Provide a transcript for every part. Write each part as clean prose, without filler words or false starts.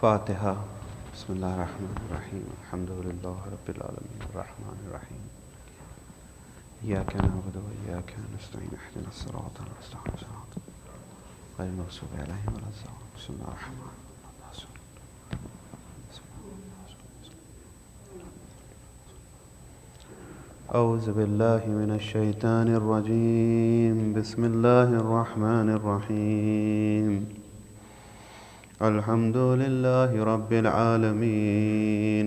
فاتحة. بسم الله الرحمن الرحيم. الحمد لله رب العالمين الرحمن الرحيم إياك نعبد وإياك نستعين اهدنا الصراط المستقيم صراط غير المغضوب عليهم ولا الضالين. بسم الله الرحمن الرحيم. أعوذ بالله من الشيطان الرجيم. بسم الله الرحمن الرحيم. الحمد لله رب العالمين.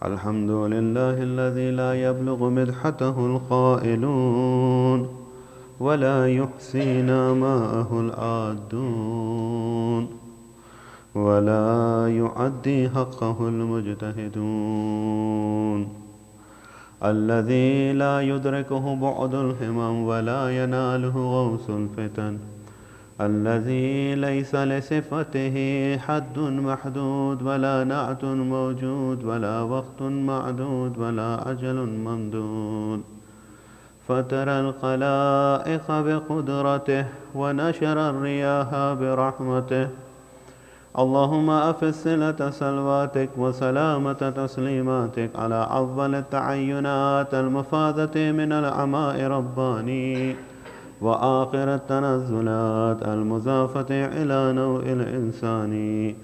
الحمد لله الذي لا يبلغ مدحته القائلون ولا يحصي نعماءه العادون ولا يعدي حقه المجتهدون. الذي لا يدركه بعد الهمم ولا يناله غوث الفتن. الذي ليس لصفته حد محدود ولا نعت موجود ولا وقت معدود ولا أجل ممدود. فترى الخلائق بقدرته ونشر الرياح برحمته. اللهم أفز صلة صلواتك وسلامة تسليماتك على أفضل التعينات المفاضة من العماء رباني وآخر التنزلات المضافة إلى نوع الإنسان.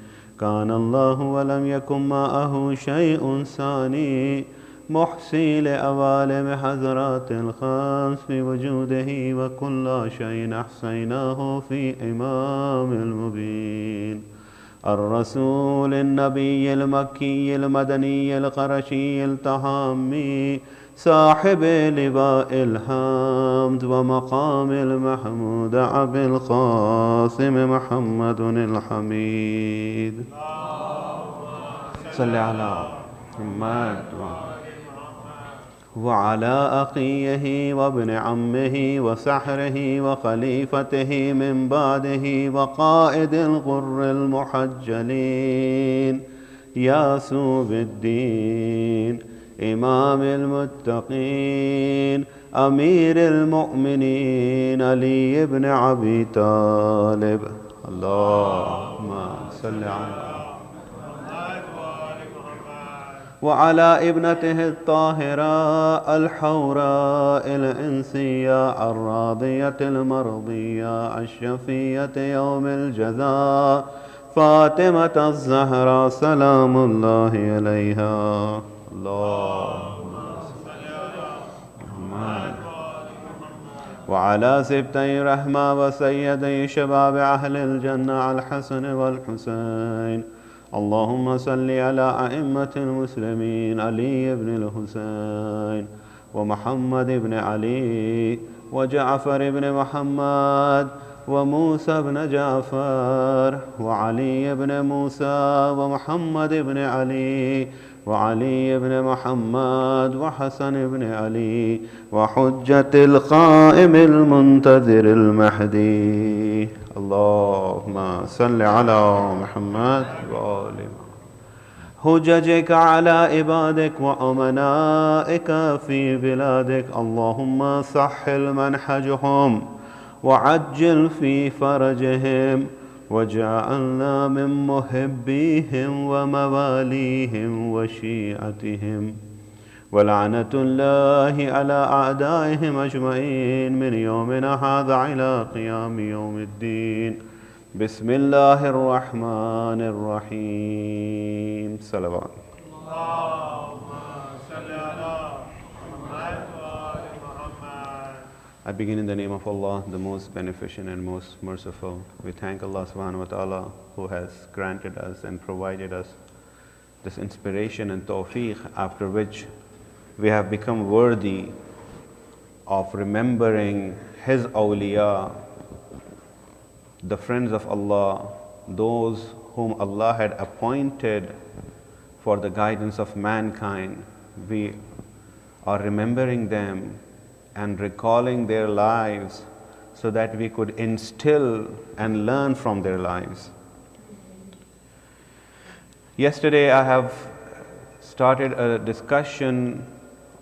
كان الله ولم يكن معه شيء ثاني محصي لأوالم حضرات الخمس في وجوده وكل شيء أحصيناه في إمام المبين. الرسول النبي المكي المدني القرشي التهامي صاحب لواء الحمد ومقام المحمود أبي القاسم محمد الحميد. صل على محمد وعلى أخيه وابن عمه وسحره وخليفته من بعده وقائد الغر المحجلين ياسوب الدين إمام المتقين أمير المؤمنين علي بن أبي طالب. اللهم صل على وعلى ابنته الطاهرة الحوراء الإنسية الراضية المرضية الشفية يوم الجزاء فاطمة الزهراء سلام الله عليها. اللهم صل على محمد وعلى سبتي رحمة وسيدي شباب أهل الجنة الحسن والحسين. اللهم صل على أئمة المسلمين علي بن الحسين ومحمد بن علي وجعفر بن محمد وموسى بن جعفر وعلي بن موسى ومحمد بن علي وعلي بن محمد وحسن بن علي وحجة القائم المنتظر المهدي. اللهم صل على محمد وآل حججك على عبادك وأمنائك في بلادك. اللهم سهل منهجهم وعجل في فرجهم وجعلنا من محبيهم ومواليهم وشيعتهم. ولعنة الله على أعدائهم أجمعين من يومنا هذا إلى قيام يوم الدين. بسم الله الرحمن الرحيم. صلوات. I begin in the name of Allah, the most beneficent and most merciful. We thank Allah subhanahu wa ta'ala who has granted us and provided us this inspiration and tawfiq, after which we have become worthy of remembering His awliya, the friends of Allah, those whom Allah had appointed for the guidance of mankind. We are remembering them and recalling their lives so that we could instill and learn from their lives. Yesterday I have started a discussion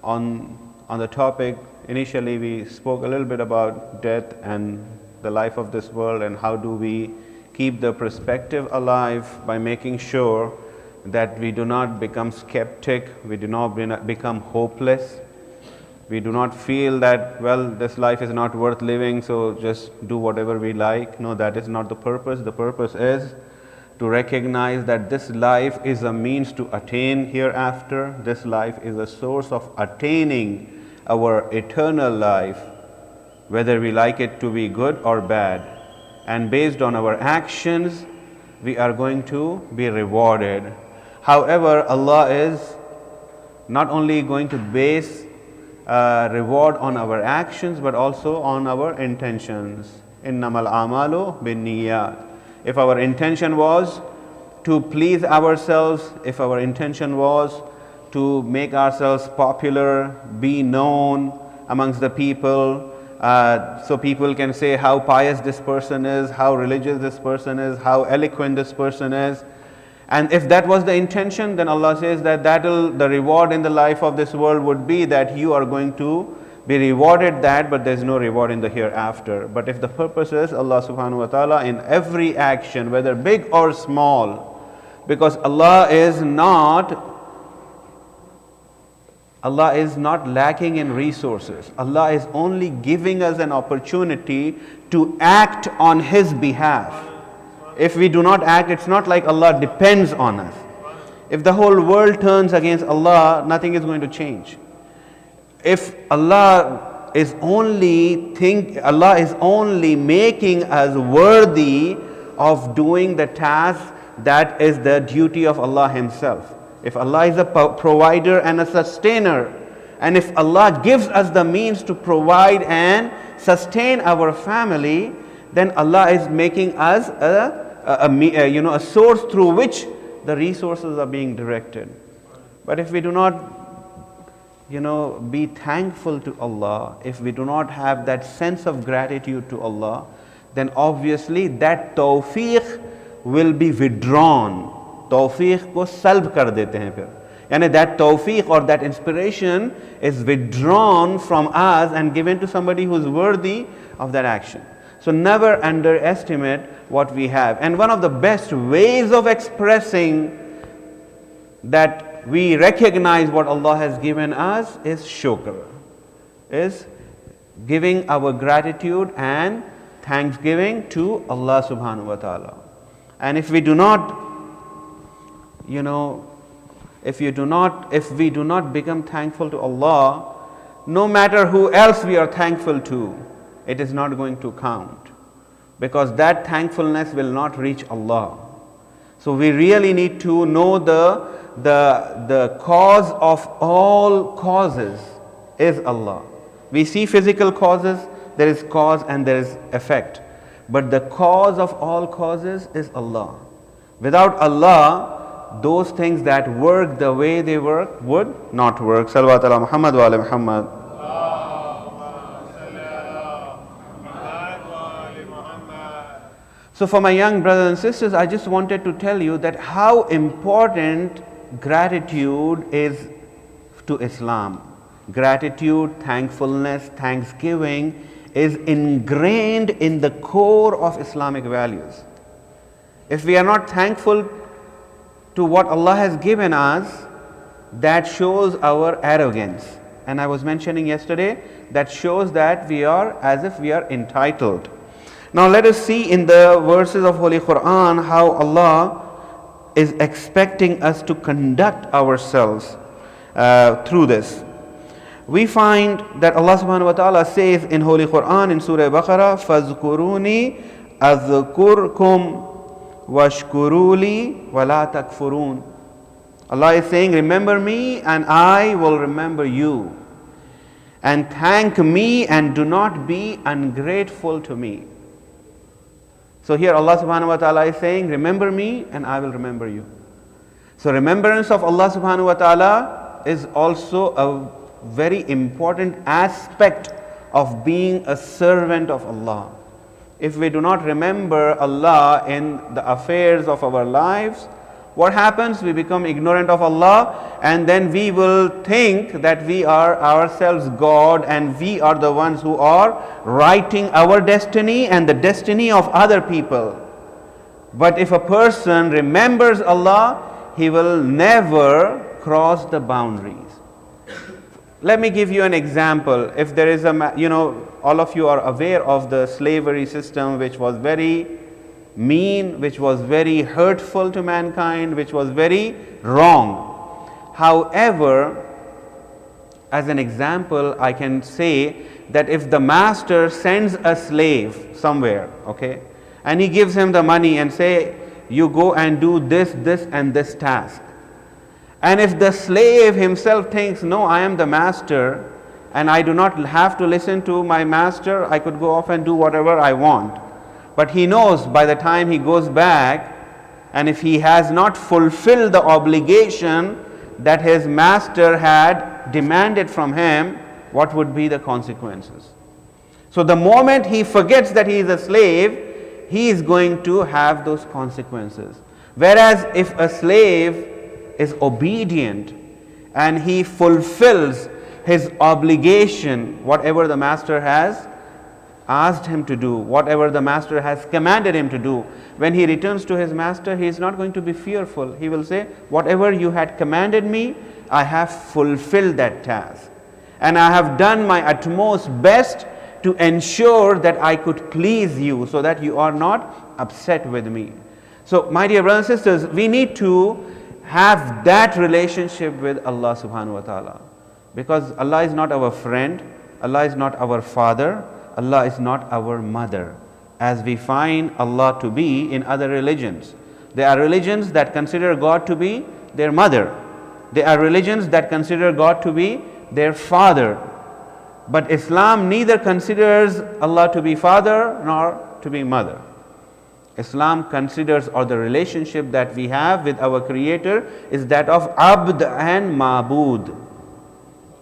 on the topic. Initially we spoke a little bit about death and the life of this world and how do we keep the perspective alive by making sure that we do not become skeptic, we do not become hopeless, we do not feel that, well, this life is not worth living, so just do whatever we like. No, that is not the purpose. The purpose is to recognize that this life is a means to attain hereafter. This life is a source of attaining our eternal life, whether we like it to be good or bad. And based on our actions, we are going to be rewarded. However, Allah is not only going to base reward on our actions, but also on our intentions. Innamal amalu bin niyyat. If our intention was to please ourselves, if our intention was to make ourselves popular, be known amongst the people, so people can say how pious this person is, how religious this person is, how eloquent this person is. And if that was the intention, then Allah says that the reward in the life of this world would be that you are going to be rewarded that, but there's no reward in the hereafter. But if the purpose is Allah subhanahu wa ta'ala in every action, whether big or small, because Allah is not lacking in resources. Allah is only giving us an opportunity to act on His behalf. If we do not act, it's not like Allah depends on us. If the whole world turns against Allah, nothing is going to change. If Allah is only making us worthy of doing the task that is the duty of Allah Himself. If Allah is a provider and a sustainer, and if Allah gives us the means to provide and sustain our family, then Allah is making us a source through which the resources are being directed. But if we do not be thankful to Allah, if we do not have that sense of gratitude to Allah, then obviously that tawfiq will be withdrawn. Tawfiq ko salb kar dete hain phir. Yani that tawfiq or that inspiration is withdrawn from us and given to somebody who is worthy of that action. So never underestimate what we have. And one of the best ways of expressing that we recognize what Allah has given us is shukr, is giving our gratitude and thanksgiving to Allah subhanahu wa ta'ala. And if we do not, if we do not become thankful to Allah, no matter who else we are thankful to, it is not going to count, because that thankfulness will not reach Allah. So we really need to know the cause of all causes is Allah. We see physical causes, there is cause and there is effect. But the cause of all causes is Allah. Without Allah, those things that work the way they work would not work. Salawat ala Muhammad wa ala Muhammad. So for my young brothers and sisters, I just wanted to tell you that how important gratitude is to Islam. Gratitude, thankfulness, thanksgiving is ingrained in the core of Islamic values. If we are not thankful to what Allah has given us, that shows our arrogance. And I was mentioning yesterday, that shows that we are as if we are entitled. Now let us see in the verses of Holy Quran how Allah is expecting us to conduct ourselves through this. We find that Allah subhanahu wa ta'ala says in Holy Quran in Surah Baqarah, فَاذْكُرُونِي أَذْكُرْكُمْ وَاشْكُرُوا وَلَا تَكْفُرُونَ. Allah is saying, remember me and I will remember you. And thank me and do not be ungrateful to me. So here Allah subhanahu wa ta'ala is saying, remember me and I will remember you. So remembrance of Allah subhanahu wa ta'ala is also a very important aspect of being a servant of Allah. If we do not remember Allah in the affairs of our lives, what happens? We become ignorant of Allah, and then we will think that we are ourselves God and we are the ones who are writing our destiny and the destiny of other people. But if a person remembers Allah, he will never cross the boundaries. Let me give you an example. If there is all of you are aware of the slavery system, which was very mean, which was very hurtful to mankind, which was very wrong. However, as an example, I can say that if the master sends a slave somewhere, okay, and he gives him the money and say, you go and do this, this and this task. And if the slave himself thinks, no, I am the master and I do not have to listen to my master, I could go off and do whatever I want. But he knows by the time he goes back, and if he has not fulfilled the obligation that his master had demanded from him, what would be the consequences? So the moment he forgets that he is a slave, he is going to have those consequences. Whereas if a slave is obedient and he fulfills his obligation, whatever the master has asked him to do, whatever the master has commanded him to do, when he returns to his master, he is not going to be fearful. He will say, whatever you had commanded me, I have fulfilled that task. And I have done my utmost best to ensure that I could please you so that you are not upset with me. So my dear brothers and sisters, we need to have that relationship with Allah subhanahu wa ta'ala. Because Allah is not our friend, Allah is not our father, Allah is not our mother, as we find Allah to be in other religions. There are religions that consider God to be their mother. There are religions that consider God to be their father. But Islam neither considers Allah to be father nor to be mother. Islam considers, or the relationship that we have with our Creator is that of abd and ma'bud,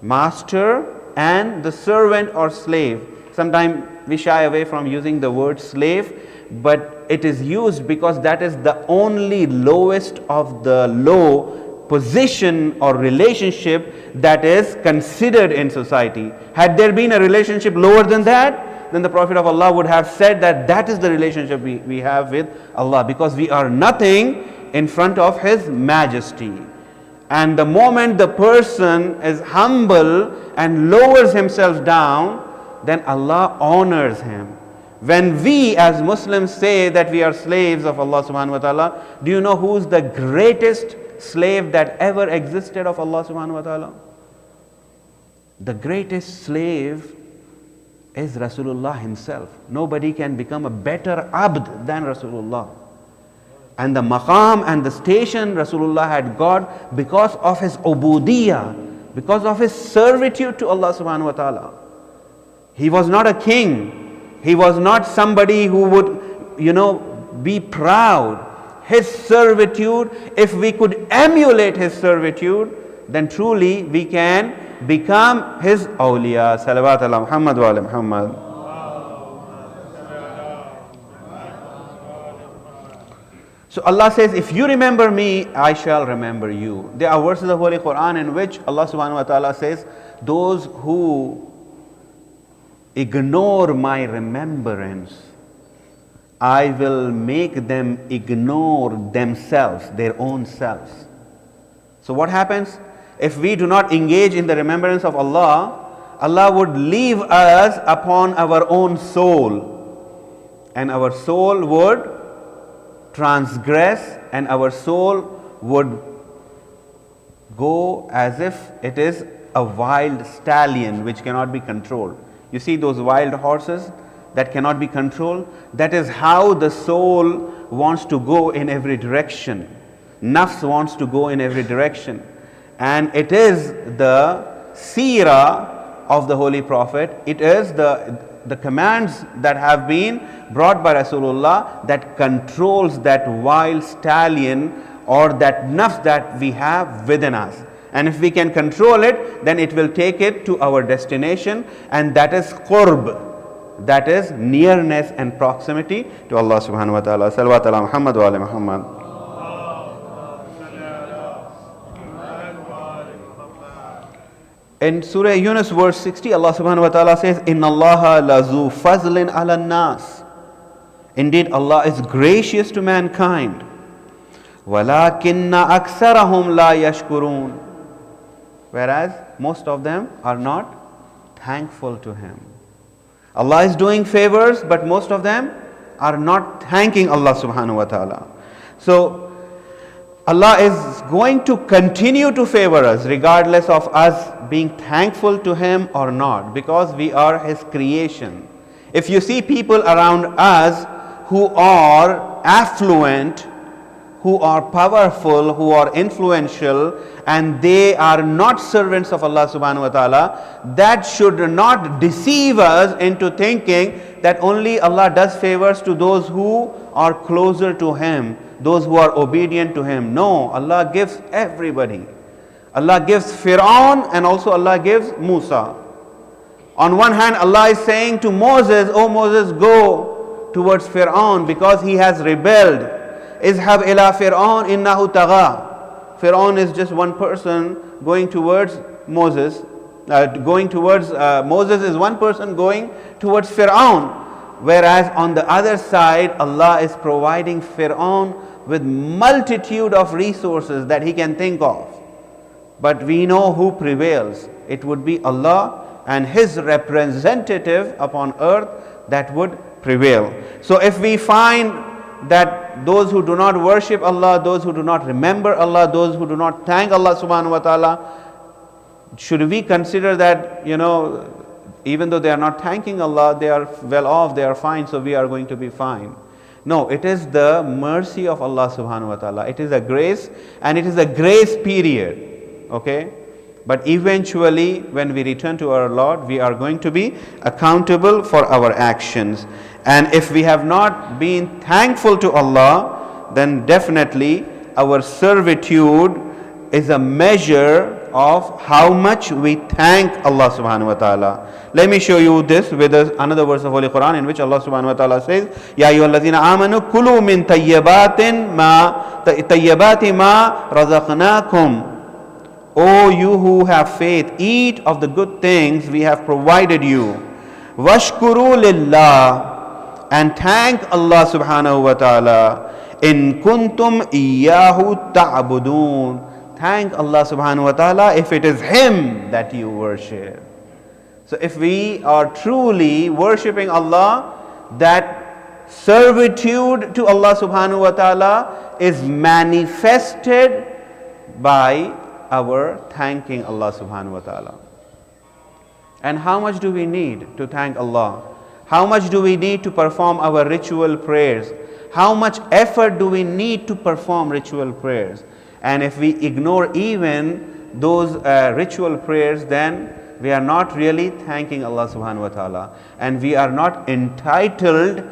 master and the servant or slave. Sometimes we shy away from using the word slave, but it is used because that is the only lowest of the low position or relationship that is considered in society. Had there been a relationship lower than that, then the Prophet of Allah would have said that that is the relationship we have with Allah, because we are nothing in front of His majesty. And the moment the person is humble and lowers himself down, then Allah honors him. When we as Muslims say that we are slaves of Allah subhanahu wa ta'ala, do you know who is the greatest slave that ever existed of Allah subhanahu wa ta'ala? The greatest slave is Rasulullah himself. Nobody can become a better abd than Rasulullah. And the maqam and the station Rasulullah had got because of his ubudiyah, because of his servitude to Allah subhanahu wa ta'ala. He was not a king. He was not somebody who would, be proud. His servitude, if we could emulate his servitude, then truly we can become his awliya. Salawat ala Muhammad wa ala Muhammad. So Allah says, if you remember me, I shall remember you. There are verses of Holy Quran in which Allah subhanahu wa ta'ala says, those who ignore my remembrance, I will make them ignore themselves, their own selves. So what happens? If we do not engage in the remembrance of Allah, Allah would leave us upon our own soul. And our soul would transgress, and our soul would go as if it is a wild stallion which cannot be controlled. You see those wild horses that cannot be controlled? That is how the soul wants to go in every direction. Nafs wants to go in every direction. And it is the seerah of the Holy Prophet, it is the commands that have been brought by Rasulullah that controls that wild stallion or that nafs that we have within us. And if we can control it, then it will take it to our destination, and that is qurb, that is nearness and proximity to Allah subhanahu wa ta'ala. Salawat ala Muhammad wa ala Muhammad. In Surah Yunus verse 60, Allah subhanahu wa ta'ala says, Inna Allaha lazu fazlin ala nas. Indeed, Allah is gracious to mankind. وَلَكِنَّ أَكْثَرَهُمْ لَا يَشْكُرُونَ. Whereas most of them are not thankful to Him. Allah is doing favors, but most of them are not thanking Allah subhanahu wa ta'ala. So Allah is going to continue to favor us regardless of us being thankful to Him or not, because we are His creation. If you see people around us who are affluent, who are powerful, who are influential, and they are not servants of Allah subhanahu wa ta'ala, that should not deceive us into thinking that only Allah does favors to those who are closer to Him, those who are obedient to Him. No, Allah gives everybody. Allah gives Fir'aun and also Allah gives Musa. On one hand, Allah is saying to Moses, "Oh Moses, go towards Fir'aun because he has rebelled. Izhab ila Fir'aun innahu tagha." Fir'aun is just one person going towards Moses. Moses is one person going towards Fir'aun. Whereas on the other side, Allah is providing Fir'aun with multitude of resources that he can think of. But we know who prevails. It would be Allah and His representative upon earth that would prevail. So if we find that those who do not worship Allah, those who do not remember Allah, those who do not thank Allah subhanahu wa ta'ala, should we consider that, even though they are not thanking Allah, they are well off, they are fine, so we are going to be fine? No, it is the mercy of Allah subhanahu wa ta'ala. It is a grace, and it is a grace period. Okay? But eventually, when we return to our Lord, we are going to be accountable for our actions. And if we have not been thankful to Allah, then definitely our servitude is a measure of how much we thank Allah subhanahu wa ta'ala. Let me show you this with another verse of Holy Quran in which Allah subhanahu wa ta'ala says, Ya ayyuhallazina amanu kulu min tayyibati ma razaqnakum. O you who have faith, eat of the good things we have provided you. Washkuru lillah, and thank Allah subhanahu wa ta'ala. In kuntum iyyahu ta'budun. Thank Allah subhanahu wa ta'ala if it is Him that you worship. So if we are truly worshipping Allah, that servitude to Allah subhanahu wa ta'ala is manifested by our thanking Allah subhanahu wa ta'ala. And how much do we need to thank Allah? How much do we need to perform our ritual prayers? How much effort do we need to perform ritual prayers? And if we ignore even those ritual prayers, then we are not really thanking Allah subhanahu wa ta'ala. And we are not entitled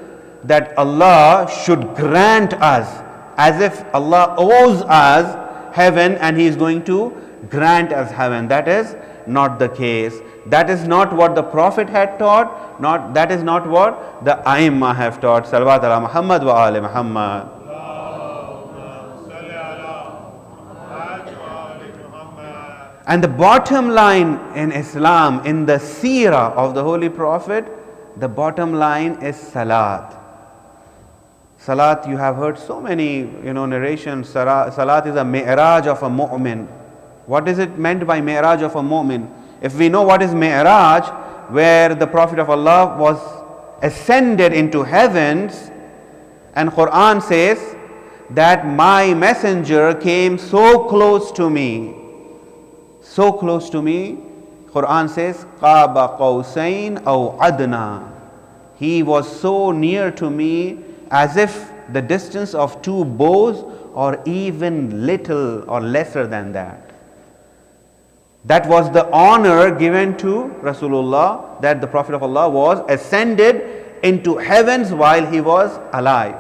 that Allah should grant us, as if Allah owes us heaven and He is going to grant us heaven. That is not the case. That is not what the Prophet had taught. That is not what the A'immah have taught. Salawat ala Muhammad wa ali Muhammad. And the bottom line in Islam, in the seerah of the Holy Prophet, the bottom line is salat. Salat, you have heard so many narrations. Salat is a mi'raj of a mu'min. What is it meant by mi'raj of a mu'min? If we know what is mi'raj, where the Prophet of Allah was ascended into heavens, and Quran says that my messenger came so close to me. So close to me, Quran says, Qaba qawsayn aw adna. He was so near to me as if the distance of two bows or even little or lesser than that. That was the honor given to Rasulullah, that the Prophet of Allah was ascended into heavens while he was alive.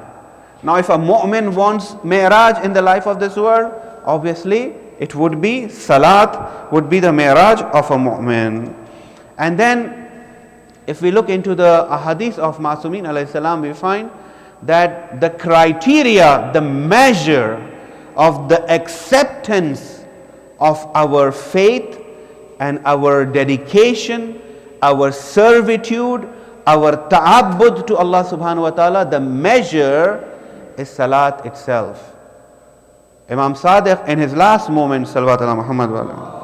Now if a mu'min wants mi'raj in the life of this world, obviously it would be salat, would be the mi'raj of a mu'min. And then if we look into the ahadith of Masumin alayhi salam, we find that the criteria, the measure of the acceptance of our faith and our dedication, our servitude, our ta'abbud to Allah subhanahu wa ta'ala, the measure is salat itself. Imam Sadiq in his last moment, Salawat ala Muhammad wa ala.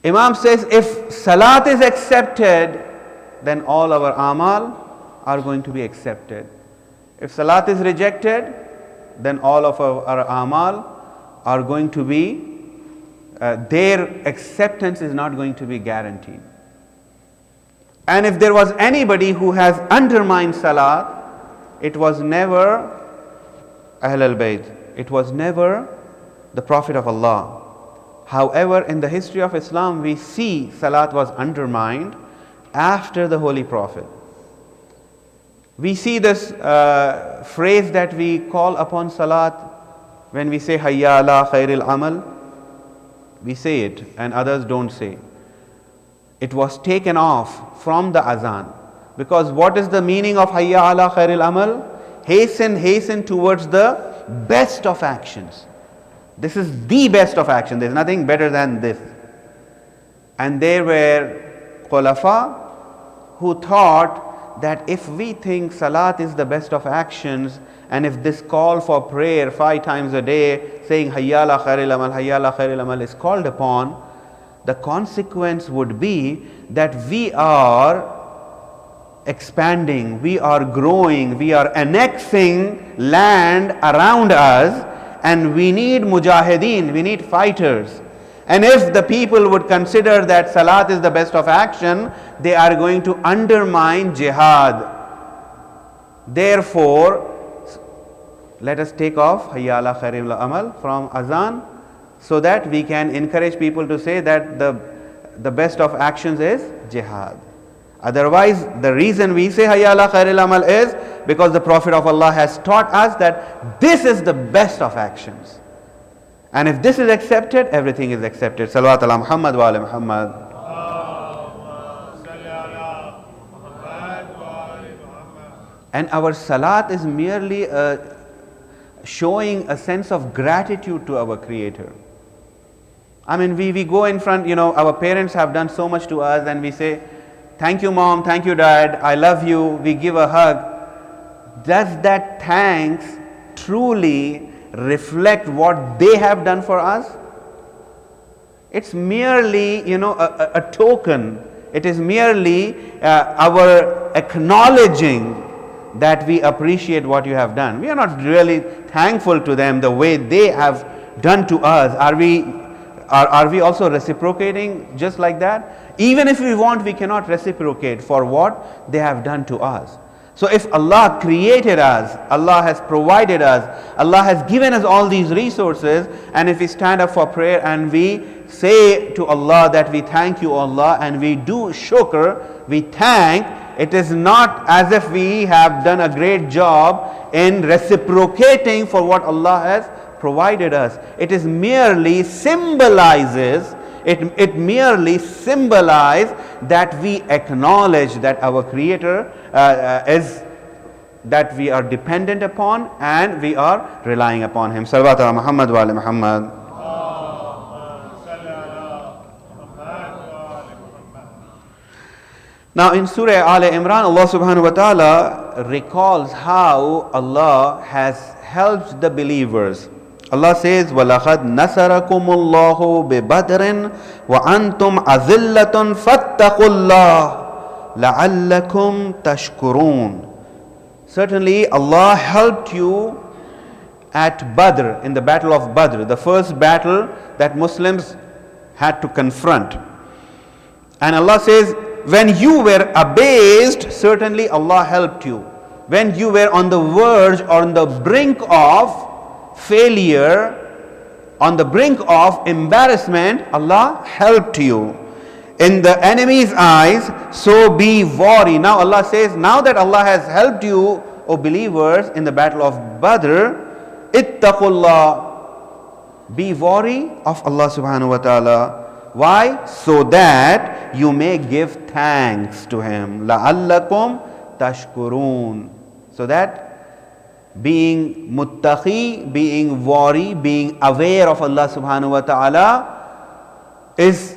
Imam says, if salat is accepted, then all our amal are going to be accepted. If salat is rejected, then all of our amal are going to be, their acceptance is not going to be guaranteed. And if there was anybody who has undermined salat, it was never Ahl al-Bayt. It was never the Prophet of Allah. However, in the history of Islam, we see salat was undermined after the Holy Prophet. We see this phrase that we call upon salat when we say Hayya ala khairil amal. We say it and others don't say. It was taken off from the azan. Because what is the meaning of Hayya ala khairil amal? Hasten, hasten towards the best of actions. This is the best of action. There is nothing better than this. And there were khulafa who thought that if we think salat is the best of actions, and if this call for prayer 5 times a day, saying Hayya ala khairil amal is called upon, the consequence would be that we are expanding, we are growing, we are annexing land around us, and we need mujahideen, we need fighters. And if the people would consider that salat is the best of action, they are going to undermine jihad. Therefore, let us take off Hayya ala khairil amal from azan, so that we can encourage people to say that the best of actions is jihad. Otherwise, the reason we say Hayya ala khairil amal is because the Prophet of Allah has taught us that this is the best of actions. And if this is accepted, everything is accepted. Salawat ala Muhammad wa ala Muhammad. And our salat is merely showing a sense of gratitude to our Creator. I mean, we go in front, our parents have done so much to us, and we say, thank you mom, thank you dad, I love you, we give a hug. Does that thanks truly reflect what they have done for us? It's merely, a token. It is merely our acknowledging that we appreciate what you have done. We are not really thankful to them the way they have done to us. Are we also reciprocating just like that? Even if we want, we cannot reciprocate for what they have done to us. So if Allah created us, Allah has provided us, Allah has given us all these resources, and if we stand up for prayer and we say to Allah that we thank you Allah, and we do shukr, we thank, it is not as if we have done a great job in reciprocating for what Allah has provided us. It is merely symbolizes, it merely symbolizes that we acknowledge that our Creator is, that we are dependent upon and we are relying upon Him. Salawat ala Muhammad wa ala Muhammad. Now in Surah Al Imran, Allah subhanahu wa ta'ala recalls how Allah has helped the believers. Allah says, وَلَقَدْ نَصَرَكُمُ اللَّهُ بِبَدْرٍ وَأَنْتُمْ أَذِلَّةٌ فَاتَّقُوا اللَّهَ لَعَلَّكُمْ تَشْكُرُونَ. Certainly Allah helped you at Badr, in the battle of Badr, the first battle that Muslims had to confront. And Allah says, when you were abased, certainly Allah helped you. When you were on the verge or on the brink of failure, on the brink of embarrassment, Allah helped you. In the enemy's eyes, so be wary. Now Allah says, now that Allah has helped you, O believers, in the battle of Badr, ittaqullah, be wary of Allah subhanahu wa ta'ala. Why? So that you may give thanks to Him. لَعَلَّكُمْ تَشْكُرُونَ. So that being muttaqi, being wary, being aware of Allah subhanahu wa ta'ala is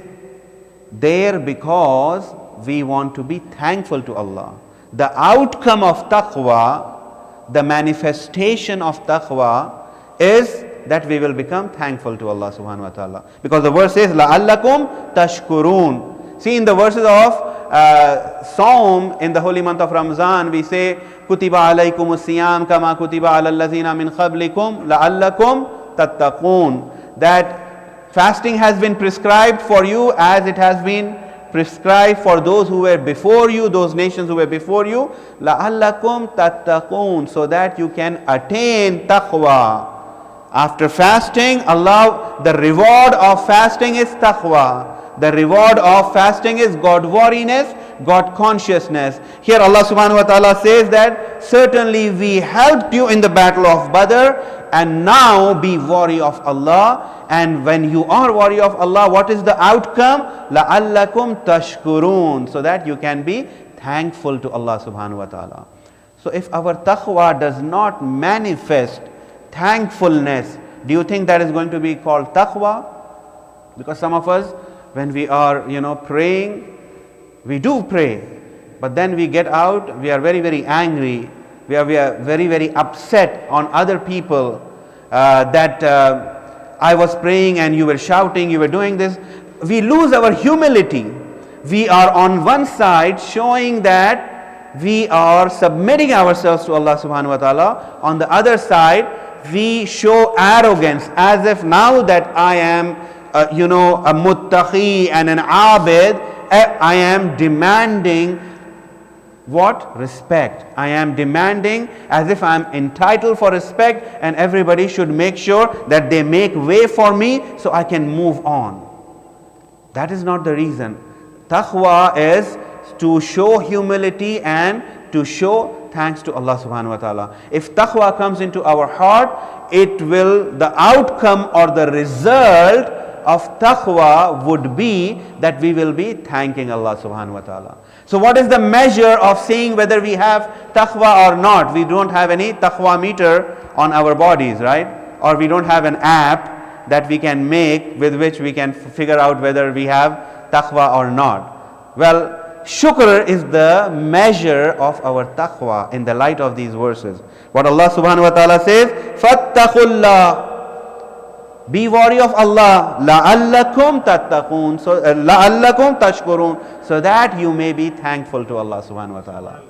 there because we want to be thankful to Allah. The outcome of taqwa, the manifestation of taqwa is that we will become thankful to Allah subhanahu wa ta'ala. Because the verse says, لَعَلَّكُمْ تَشْكُرُونَ. See, in the verses of Psalm in the holy month of Ramzan, we say, كُتِبَ عَلَيْكُمُ الصِّيَامُ كَمَا كُتِبَ عَلَى الَّذِينَ مِنْ قَبْلِكُمْ لَعَلَّكُمْ تَتَّقُونَ. That fasting has been prescribed for you as it has been prescribed for those who were before you, those nations who were before you. لَعَلَّكُمْ تَتَّقُونَ. So that you can attain taqwa. After fasting, Allah, the reward of fasting is taqwa. The reward of fasting is God-wariness, God consciousness. Here Allah subhanahu wa ta'ala says that certainly we helped you in the battle of Badr, and now be wary of Allah. And when you are wary of Allah, what is the outcome? لَعَلَّكُمْ تَشْكُرُونَ. So that you can be thankful to Allah subhanahu wa ta'ala. So if our taqwa does not manifest thankfulness, do you think that is going to be called taqwa? Because some of us, when we are praying, we do pray, but then we get out, we are very, very angry, we are very, very upset on other people that I was praying and you were shouting, you were doing this. We lose our humility. We are on one side showing that we are submitting ourselves to Allah subhanahu wa ta'ala. On the other side, we show arrogance, as if now that I am a muttaqi and an abid, I am demanding what? Respect. I am demanding as if I am entitled for respect, and everybody should make sure that they make way for me so I can move on. That is not the reason. Taqwa is to show humility and to show thanks to Allah subhanahu wa ta'ala. If taqwa comes into our heart, the outcome or the result of taqwa would be that we will be thanking Allah subhanahu wa ta'ala. So what is the measure of seeing whether we have taqwa or not? We don't have any taqwa meter on our bodies, right? Or we don't have an app that we can make with which we can figure out whether we have taqwa or not. Well, shukr is the measure of our taqwa in the light of these verses. What Allah subhanahu wa ta'ala says, fattaqullah. Be wary of Allah, لَعَلَّكُمْ تَتَّقُونَ, so لَعَلَّكُمْ تَشْكُرُونَ, so that you may be thankful to Allah subhanahu wa ta'ala.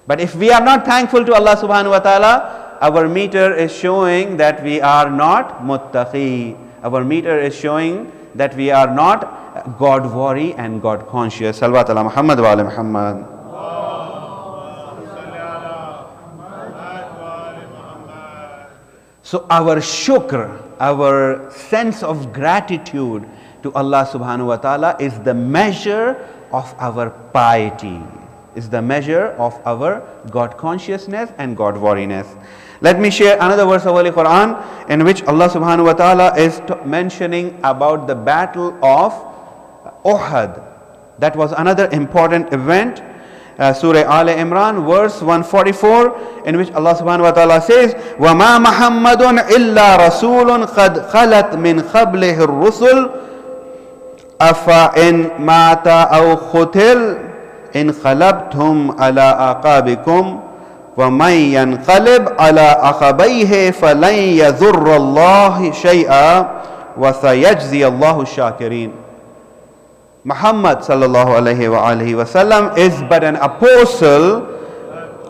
But if we are not thankful to Allah subhanahu wa ta'ala, our meter is showing that we are not muttaqi. Our meter is showing that we are not God-wary and God-conscious. Salawat ala Muhammad wa ala Muhammad. So our shukr, our sense of gratitude to Allah subhanahu wa ta'ala is the measure of our piety, is the measure of our God consciousness and God wariness. Let me share another verse of Holy Quran in which Allah subhanahu wa ta'ala is mentioning about the battle of Uhud. That was another important event. Surah Al Imran, verse 144, in which Allah subhanahu wa ta'ala says, وَمَا مُحَمَّدٌ إِلَّا رَسُولٌ قَدْ خَلَتْ مِنْ قَبْلِهِ الرُّسُلُ أَفَإِنْ مَاتَ أَوْ قُتِلَ إِنْ خَلَبْتُمْ عَلَىٰ أَعْقَابِكُمْ وَمَنْ يَنْقَلِبْ عَلَىٰ عَقَبَيْهِ فَلَنْ يَضُرَّ اللَّهَ شَيْئًا وَسَيَجْزِيَ اللَّهُ الشَّاكِرِينَ. Muhammad sallallahu alayhi wa alihi wasallam is but an apostle.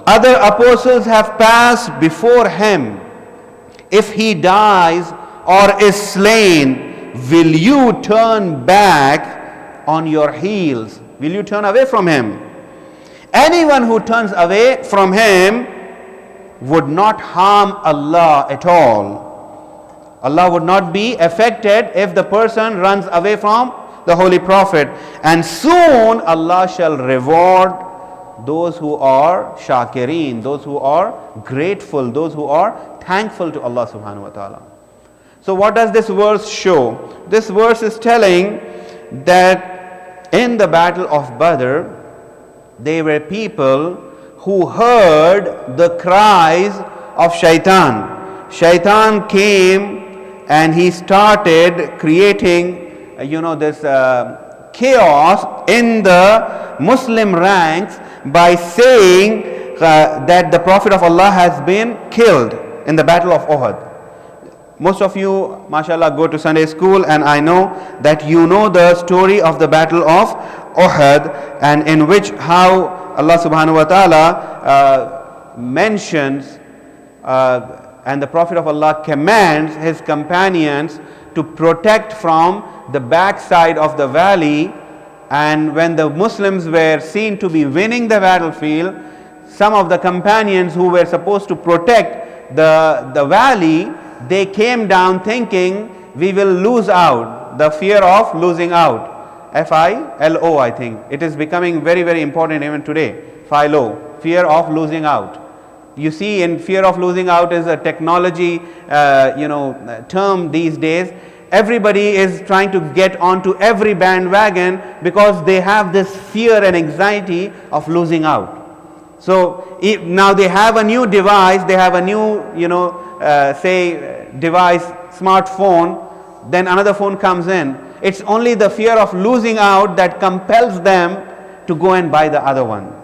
Other apostles have passed before him. If he dies or is slain, will you turn back on your heels? Will you turn away from him? Anyone who turns away from him would not harm Allah at all. Allah would not be affected if the person runs away from the Holy Prophet. And soon Allah shall reward those who are shakireen, those who are grateful, those who are thankful to Allah subhanahu wa ta'ala. So what does this verse show? This verse is telling that in the battle of Badr, there were people who heard the cries of shaitan. Shaitan came and he started creating this chaos in the Muslim ranks by saying that the Prophet of Allah has been killed in the Battle of Uhud. Most of you, mashallah, go to Sunday school, and I know that you know the story of the Battle of Uhud, and in which how Allah subhanahu wa ta'ala mentions and the Prophet of Allah commands his companions to protect from the backside of the valley. And when the Muslims were seen to be winning the battlefield, some of the companions who were supposed to protect the valley, they came down thinking we will lose out, the fear of losing out. F-I-L-O, I think. It is becoming very, very important even today. FILO, fear of losing out. You see, in fear of losing out is a technology term these days. Everybody is trying to get onto every bandwagon because they have this fear and anxiety of losing out. So now they have a new device, they have a new, device, smartphone, then another phone comes in. It's only the fear of losing out that compels them to go and buy the other one.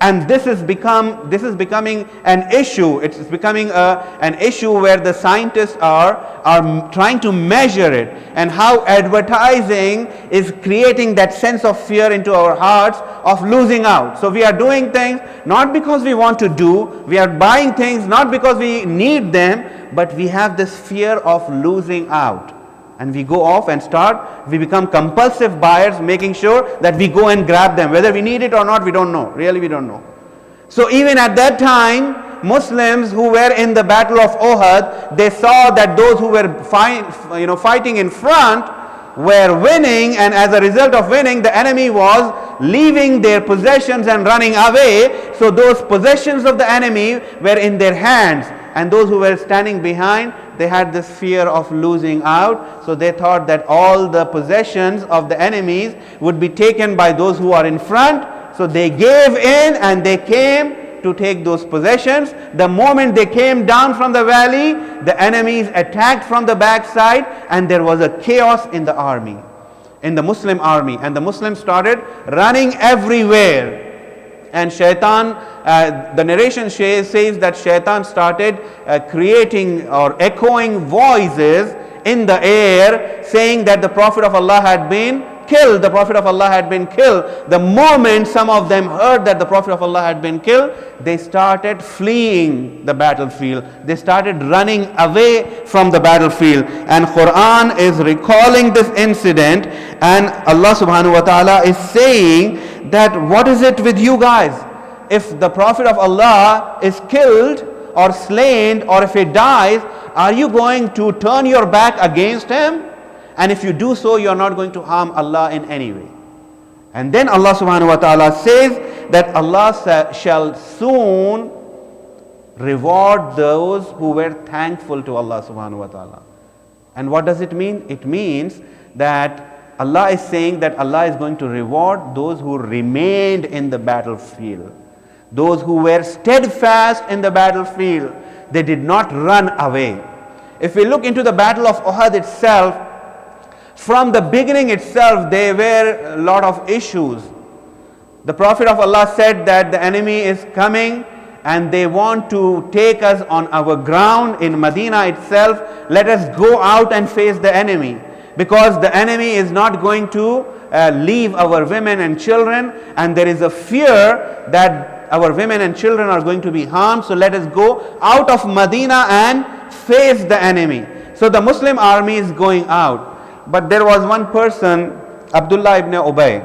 And this is becoming an issue. It's becoming an issue where the scientists are trying to measure it, and how advertising is creating that sense of fear into our hearts of losing out. So we are doing things not because we want to do, we are buying things not because we need them, but we have this fear of losing out. And we go off and we become compulsive buyers, making sure that we go and grab them. Whether we need it or not, we don't know. Really, we don't know. So even at that time, Muslims who were in the Battle of Uhud, they saw that those who were fighting in front were winning, and as a result of winning, the enemy was leaving their possessions and running away. So those possessions of the enemy were in their hands, and those who were standing behind, they had this fear of losing out. So they thought that all the possessions of the enemies would be taken by those who are in front. So they gave in and they came to take those possessions. The moment they came down from the valley, the enemies attacked from the backside, and there was a chaos in the army, in the Muslim army, and the Muslims started running everywhere. And Shaitan, the narration says that Shaitan started creating or echoing voices in the air, saying that the Prophet of Allah had been killed. The Prophet of Allah had been killed. The moment some of them heard that the Prophet of Allah had been killed, they started fleeing the battlefield. They started running away from the battlefield. And Quran is recalling this incident, and Allah subhanahu wa ta'ala is saying that what is it with you guys? If the Prophet of Allah is killed or slain, or if he dies, are you going to turn your back against him? And if you do so, you are not going to harm Allah in any way. And then Allah subhanahu wa ta'ala says that Allah shall soon reward those who were thankful to Allah subhanahu wa ta'ala. And what does it mean? It means that Allah is saying that Allah is going to reward those who remained in the battlefield, those who were steadfast in the battlefield. They did not run away. If we look into the Battle of Uhud itself, from the beginning itself, there were a lot of issues. The Prophet of Allah said that the enemy is coming and they want to take us on our ground in Medina itself. Let us go out and face the enemy, because the enemy is not going to leave our women and children, and there is a fear that our women and children are going to be harmed. So let us go out of Medina and face the enemy. So the Muslim army is going out. But there was one person, Abdullah ibn Ubay.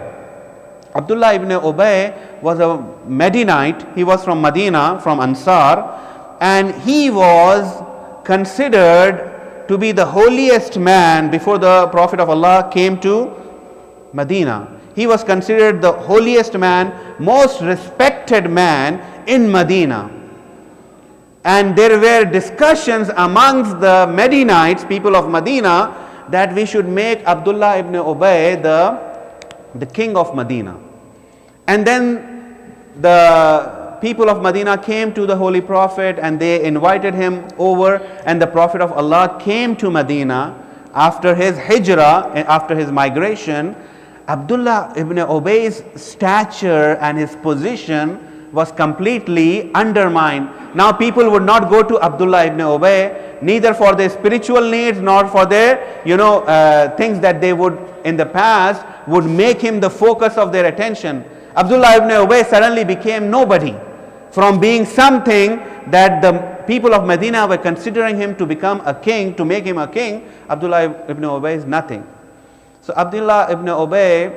Abdullah ibn Ubay was a Medinite. He was from Medina, from Ansar, and he was considered to be the holiest man before the Prophet of Allah came to Medina. He was considered the holiest man, most respected man in Medina. And there were discussions amongst the Medinites, people of Medina, that we should make Abdullah ibn Ubay the king of Medina. And then the people of Medina came to the Holy Prophet and they invited him over, and the Prophet of Allah came to Medina after his hijrah, after his migration, Abdullah ibn Ubay's stature and his position was completely undermined. Now people would not go to Abdullah ibn Ubay, neither for their spiritual needs nor for their, things that they would in the past would make him the focus of their attention. Abdullah ibn Ubay suddenly became nobody. From being something that the people of Medina were considering him to become a king, to make him a king, Abdullah ibn Ubay is nothing. So Abdullah ibn Ubay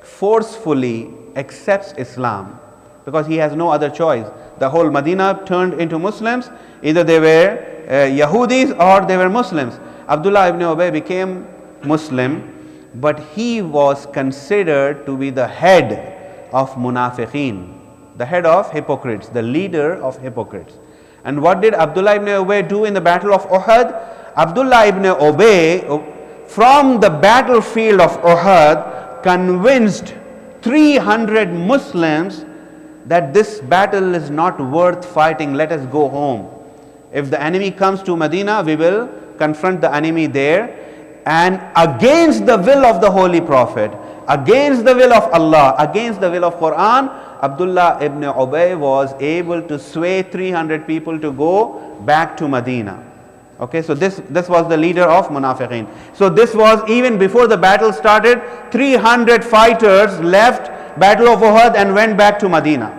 forcefully accepts Islam because he has no other choice. The whole Medina turned into Muslims. Either they were Yahudis or they were Muslims. Abdullah ibn Ubay became Muslim, but he was considered to be the head of Munafiqeen, the head of hypocrites, the leader of hypocrites. And what did Abdullah ibn Ubay do in the battle of Uhud? Abdullah ibn Ubay, from the battlefield of Uhud, convinced 300 Muslims that this battle is not worth fighting, let us go home. If the enemy comes to Medina, we will confront the enemy there. And against the will of the Holy Prophet, against the will of Allah, against the will of Quran, Abdullah ibn Ubay was able to sway 300 people to go back to Medina. Okay, so this was the leader of Munafiqeen. So this was even before the battle started. 300 fighters left Battle of Uhud and went back to Medina.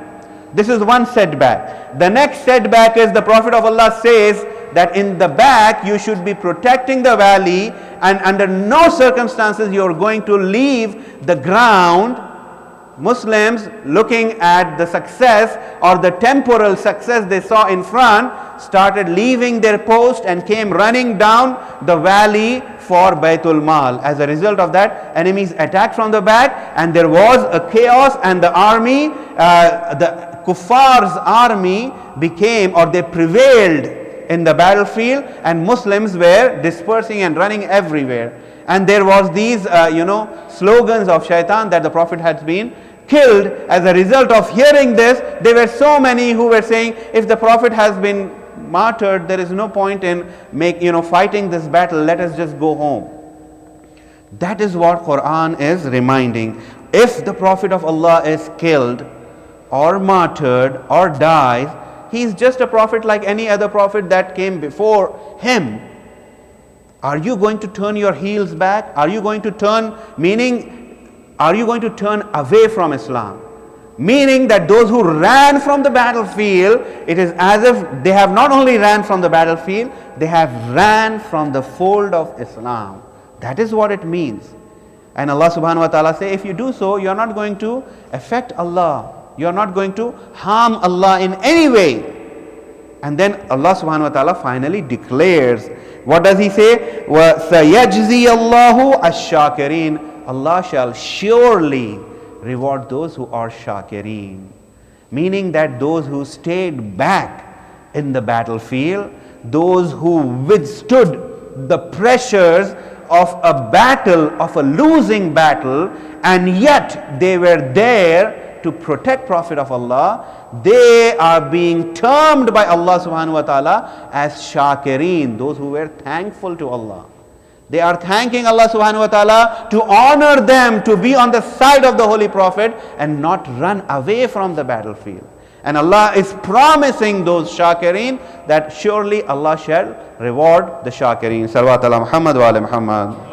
This is one setback. The next setback is the Prophet of Allah says that in the back you should be protecting the valley, and under no circumstances you are going to leave the ground. Muslims, looking at the success or the temporal success they saw in front, started leaving their post and came running down the valley for Baytul Mal. As a result of that, enemies attacked from the back, and there was a chaos, and the army, the Kuffar's army became, or they prevailed in the battlefield, and Muslims were dispersing and running everywhere. And there was these, slogans of shaitan that the Prophet had been killed. As a result of hearing this, there were so many who were saying, if the Prophet has been martyred, there is no point in fighting this battle, let us just go home. That is what Quran is reminding. If the Prophet of Allah is killed or martyred or dies, he is just a prophet like any other prophet that came before him. Are you going to turn your heels back? Are you going to turn, are you going to turn away from Islam? Meaning that those who ran from the battlefield, it is as if they have not only ran from the battlefield, they have ran from the fold of Islam. That is what it means. And Allah subhanahu wa ta'ala say, if you do so, you are not going to affect Allah. You are not going to harm Allah in any way. And then Allah subhanahu wa ta'ala finally declares, what does he say? وَسَيَجْزِيَ اللَّهُ الشَّاكِرِينَ. Allah shall surely reward those who are shakireen. Meaning that those who stayed back in the battlefield, those who withstood the pressures of a battle, of a losing battle, and yet they were there to protect Prophet of Allah, they are being termed by Allah subhanahu wa ta'ala as shakireen, those who were thankful to Allah. They are thanking Allah subhanahu wa ta'ala to honor them, to be on the side of the Holy Prophet and not run away from the battlefield. And Allah is promising those shakireen that surely Allah shall reward the shakireen. Salawat ala Muhammad wa ala Muhammad.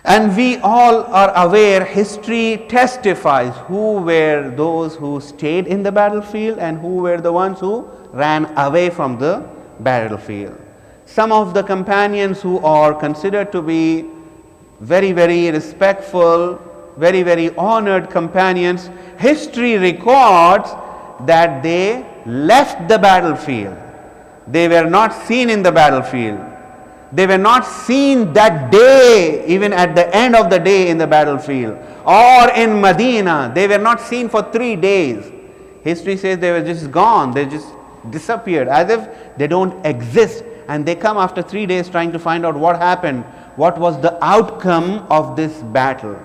And we all are aware, history testifies who were those who stayed in the battlefield and who were the ones who ran away from the battlefield. Some of the companions who are considered to be very, very respectful, very, very honored companions, history records that they left the battlefield. They were not seen in the battlefield. They were not seen that day, even at the end of the day in the battlefield. Or in Medina, they were not seen for 3 days. History says they were just gone. They just disappeared as if they don't exist. And they come after 3 days trying to find out what happened. What was the outcome of this battle?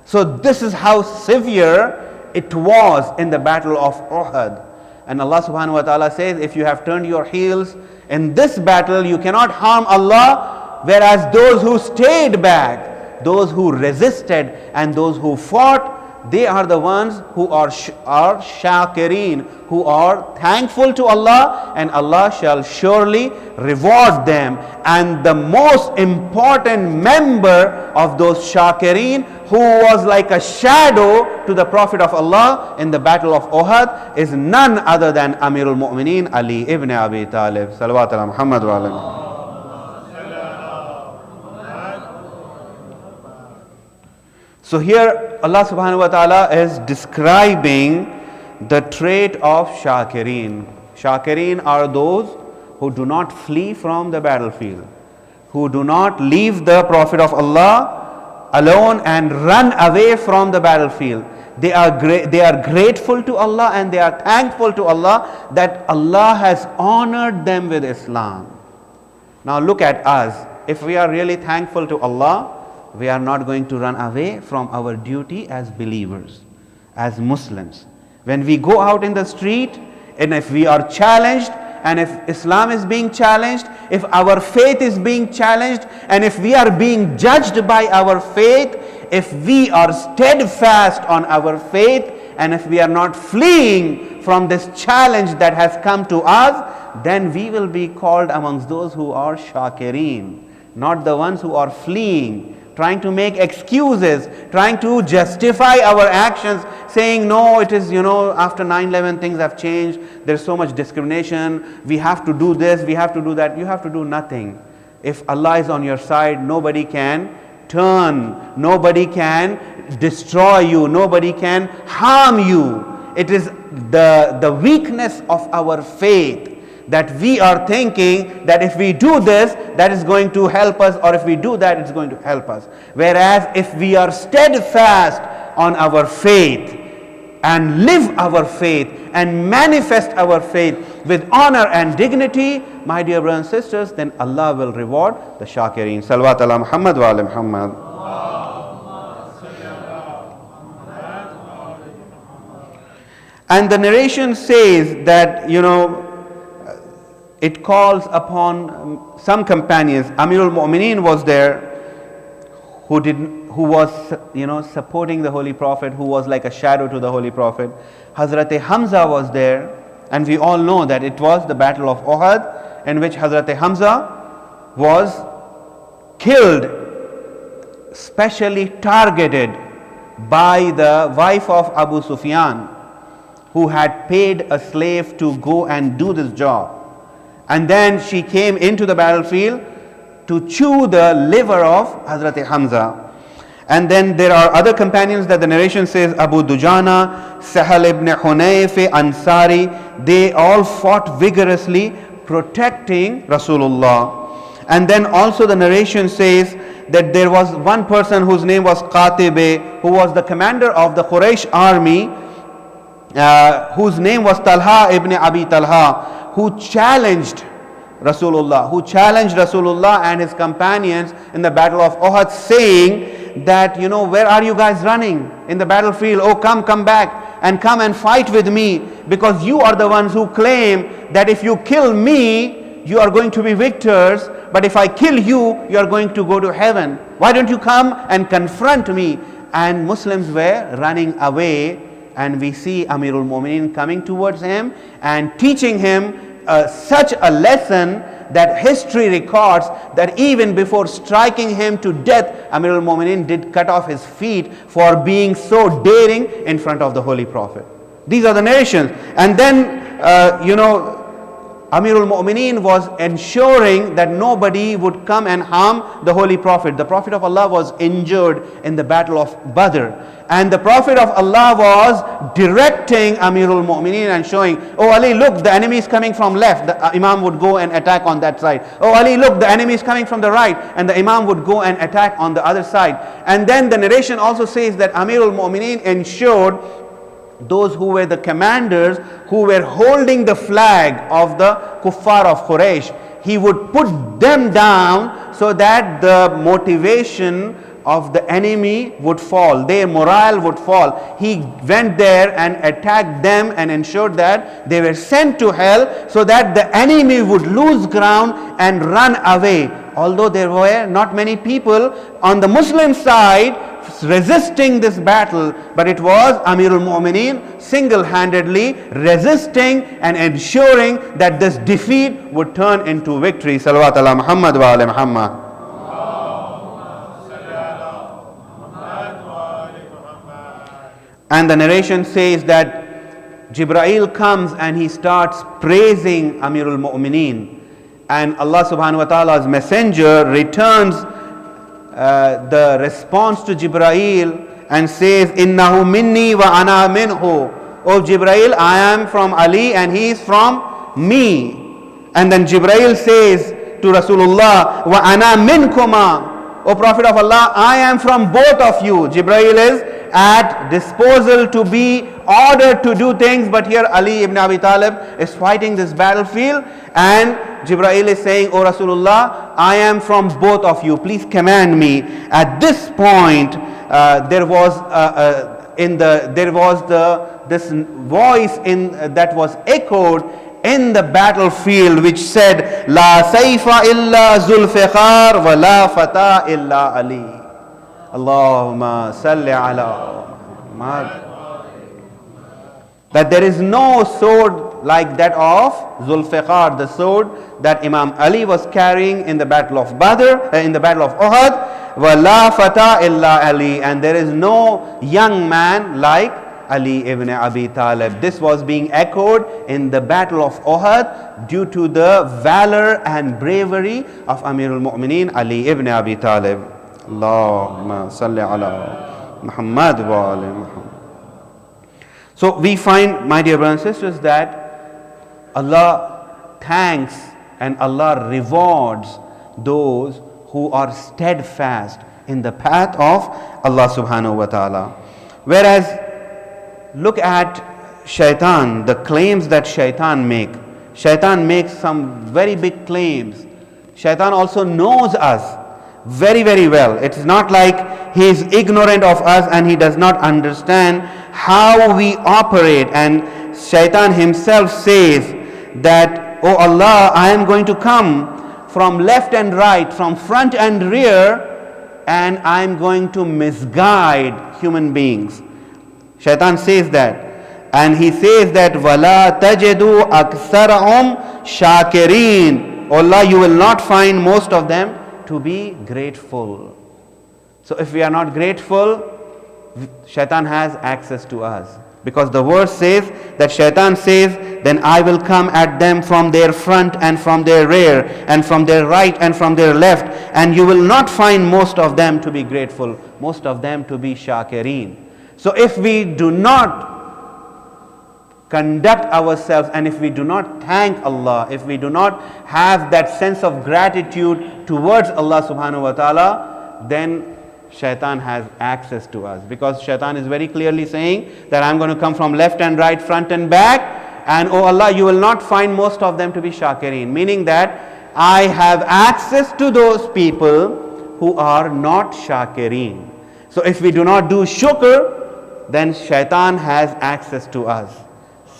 So this is how severe it was in the battle of Uhud. And Allah subhanahu wa ta'ala says, if you have turned your heels in this battle, you cannot harm Allah. Whereas those who stayed back, those who resisted, and those who fought, they are the ones who are shakireen, who are thankful to Allah, and Allah shall surely reward them. And the most important member of those shakireen, who was like a shadow to the Prophet of Allah in the battle of Uhud, is none other than Amirul Mu'mineen Ali ibn Abi Talib. Salawat ala Muhammad wa ala. So here Allah subhanahu wa ta'ala is describing the trait of Shakireen. Shakireen are those who do not flee from the battlefield, who do not leave the Prophet of Allah alone and run away from the battlefield. They are grateful to Allah, and they are thankful to Allah that Allah has honored them with Islam. Now look at us. If we are really thankful to Allah, we are not going to run away from our duty as believers, as Muslims. When we go out in the street, and if we are challenged, and if Islam is being challenged, if our faith is being challenged, and if we are being judged by our faith, if we are steadfast on our faith, and if we are not fleeing from this challenge that has come to us, then we will be called amongst those who are shakireen, not the ones who are fleeing, trying to make excuses, trying to justify our actions, saying, no, it is, after 9/11 things have changed, there's so much discrimination, we have to do this, we have to do that. You have to do nothing. If Allah is on your side, nobody can turn, nobody can destroy you, nobody can harm you. It is the weakness of our faith that we are thinking that if we do this, that is going to help us, or if we do that, it's going to help us. Whereas if we are steadfast on our faith and live our faith and manifest our faith with honor and dignity, my dear brothers and sisters, then Allah will reward the shakireen. Salawat ala Muhammad wa ala Muhammad. And the narration says that, it calls upon some companions. Amirul Mu'mineen was there, who was supporting the Holy Prophet, who was like a shadow to the Holy Prophet. Hazrat Hamza was there, and we all know that it was the battle of Uhud, in which Hazrat Hamza was killed, specially targeted by the wife of Abu Sufyan, who had paid a slave to go and do this job. And then she came into the battlefield to chew the liver of Hazrat Hamza. And then there are other companions that the narration says, Abu Dujana, Sahal ibn Hunayf, Ansari, they all fought vigorously protecting Rasulullah. And then also the narration says that there was one person whose name was Qatibe, who was the commander of the Quraysh army, whose name was Talha ibn Abi Talha, who challenged Rasulullah and his companions in the battle of Uhud, saying that, where are you guys running in the battlefield? Oh, come back and come and fight with me, because you are the ones who claim that if you kill me, you are going to be victors, but if I kill you, you are going to go to heaven. Why don't you come and confront me? And Muslims were running away, and we see Amirul Mu'mineen coming towards him and teaching him such a lesson that history records that even before striking him to death, Amirul Mu'mineen did cut off his feet for being so daring in front of the Holy Prophet. These are the narrations. And then, Amirul Mu'mineen was ensuring that nobody would come and harm the Holy Prophet. The Prophet of Allah was injured in the battle of Badr. And the Prophet of Allah was directing Amirul Mu'mineen and showing, oh Ali, look, the enemy is coming from left. The Imam would go and attack on that side. Oh Ali, look, the enemy is coming from the right. And the Imam would go and attack on the other side. And then the narration also says that Amirul Mu'mineen ensured those who were the commanders, who were holding the flag of the kuffar of Quraysh, he would put them down so that the motivation of the enemy would fall, their morale would fall. He went there and attacked them and ensured that they were sent to hell so that the enemy would lose ground and run away. Although there were not many people on the Muslim side resisting this battle, but it was Amirul Mu'mineen single-handedly resisting and ensuring that this defeat would turn into victory. Salawat ala Muhammad wa ala Muhammad. And the narration says that Jibreel comes and he starts praising Amirul Mu'mineen, and Allah subhanahu wa ta'ala's messenger returns the response to Jibreel and says, Innahu minni wa ana minhu. Oh Jibreel, I am from Ali and he is from me. And then Jibreel says to Rasulullah, wa ana minkuma. O Prophet of Allah, I am from both of you. Jibreel is at disposal to be ordered to do things, but here Ali ibn Abi Talib is fighting this battlefield, and Jibreel is saying, O Rasulullah, I am from both of you, please command me. At this point there was this voice that was echoed in the battlefield which said, La sayfa illa Zulfiqar wa la fata illa Ali. Allahumma salli ala Muhammad. That there is no sword like that of Zulfiqar, the sword that Imam Ali was carrying in the battle of Badr, in the battle of Uhud. Wa la fata illa Ali, and there is no young man like Ali ibn Abi Talib. This was being echoed in the battle of Uhud due to the valor and bravery of Amirul Mu'mineen Ali ibn Abi Talib. Allahumma salli ala Muhammad wa ala Muhammad. So we find, my dear brothers and sisters, that Allah thanks and Allah rewards those who are steadfast in the path of Allah subhanahu wa ta'ala. Whereas, look at shaitan, the claims that shaitan makes. Shaitan makes some very big claims. Shaitan also knows us very, very well. It's not like he is ignorant of us and he does not understand how we operate. And shaitan himself says that, Oh Allah, I am going to come from left and right, from front and rear, and I am going to misguide human beings. Shaitan says that. And he says that, وَلَا تَجِدُوا أَكْثَرَهُمْ شَاكِرِينَ. Allah, you will not find most of them to be grateful. So if we are not grateful, shaitan has access to us. Because the verse says that shaitan says, then I will come at them from their front and from their rear and from their right and from their left, and you will not find most of them to be grateful, most of them to be shakireen. So if we do not conduct ourselves, and if we do not thank Allah, if we do not have that sense of gratitude towards Allah subhanahu wa ta'ala, then shaitan has access to us. Because shaitan is very clearly saying that I'm going to come from left and right, front and back, and oh Allah, you will not find most of them to be shakireen. Meaning that I have access to those people who are not shakireen. So if we do not do shukr, then shaitan has access to us.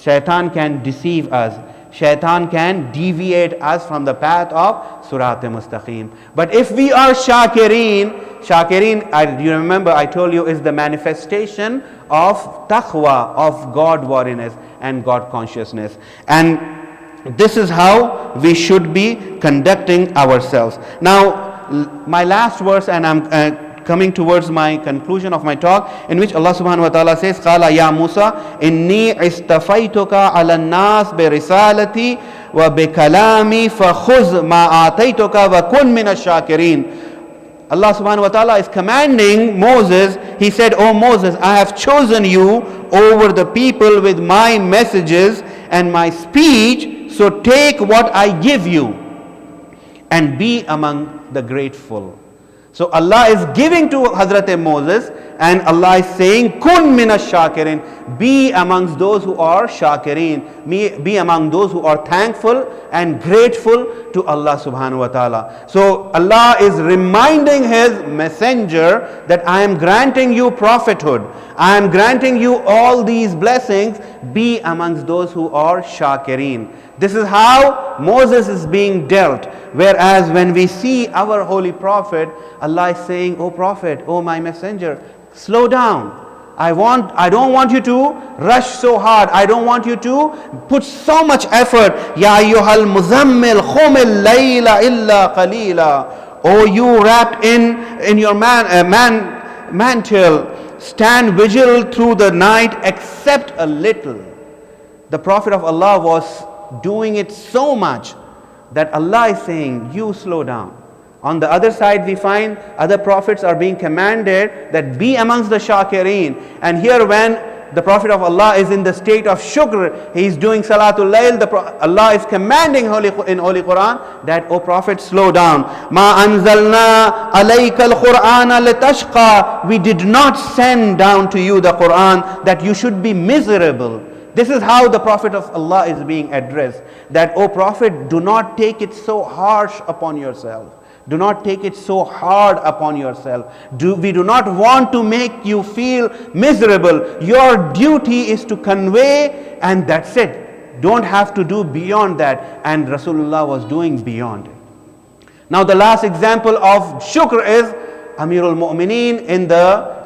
Shaitan can deceive us. Shaitan can deviate us from the path of Surat-e-Mustaqim. But if we are shakireen, you remember I told you, is the manifestation of taqwa, of God-wariness and God consciousness. And this is how we should be conducting ourselves. Now, my last verse, and I'm coming towards my conclusion of my talk, in which Allah subhanahu wa ta'ala says, Qala ya Musa, inni istafaytuka ala nas bi risalati wa bi kalami fa khuz ma ataytuka wa kun min ash-shakirin. Allah subhanahu wa ta'ala is commanding Moses. He said, O Moses, I have chosen you over the people with my messages and my speech, so take what I give you and be among the grateful. So Allah is giving to Hazrat Moses And Allah is saying, Kun minash shakirin, be amongst those who are shakirin, be among those who are thankful and grateful to Allah subhanahu wa ta'ala. So Allah is reminding His messenger that I am granting you prophethood, I am granting you all these blessings, be amongst those who are shakirin. This is how Moses is being dealt. Whereas when we see our holy prophet, Allah is saying, oh prophet, oh my messenger, slow down. I don't want you to rush so hard. I don't want you to put so much effort. Ya ayyuhal muzammil khumil layla illa qalila. Oh, you wrapped in your mantle, stand vigil through the night except a little. The Prophet of Allah was doing it so much that Allah is saying, you slow down. On the other side, we find other prophets are being commanded that be amongst the shakirin. And here when the Prophet of Allah is in the state of shukr, he is doing salatul layl, Allah is commanding in Holy Quran that, O Prophet, slow down. Ma anzalna alayka al-Qur'ana litashqa. We did not send down to you the Quran that you should be miserable. This is how the Prophet of Allah is being addressed. That, O Prophet, do not take it so harsh upon yourself. Do not take it so hard upon yourself. We do not want to make you feel miserable. Your duty is to convey, and that's it. Don't have to do beyond that. And Rasulullah was doing beyond it. Now the last example of shukr is Amirul Mu'mineen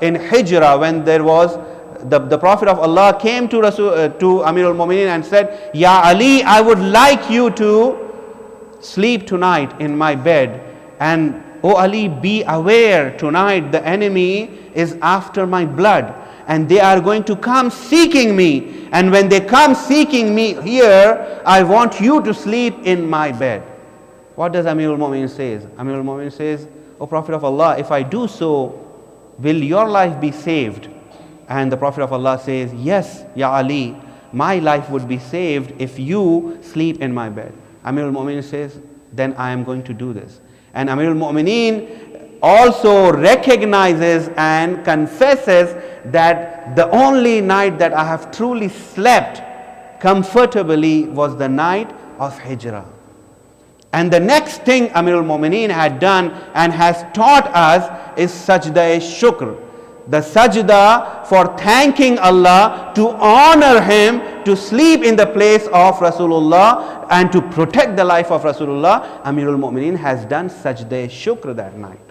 in Hijrah, when there was the Prophet of Allah came to Amirul Mu'mineen and said, Ya Ali, I would like you to sleep tonight in my bed. And, O Ali, be aware, tonight the enemy is after my blood. And they are going to come seeking me. And when they come seeking me here, I want you to sleep in my bed. What does Amirul Mu'mineen say? Amirul Mu'mineen says, O Prophet of Allah, if I do so, will your life be saved? And the Prophet of Allah says, yes, Ya Ali, my life would be saved if you sleep in my bed. Amirul Mu'mineen says, then I am going to do this. And Amirul Mu'mineen also recognizes and confesses that the only night that I have truly slept comfortably was the night of Hijrah. And the next thing Amirul Mu'mineen had done and has taught us is sajda-e-shukr. The sajda for thanking Allah, to honor Him, to sleep in the place of Rasulullah and to protect the life of Rasulullah. Amirul Mu'mineen has done sajda-e-shukr that night.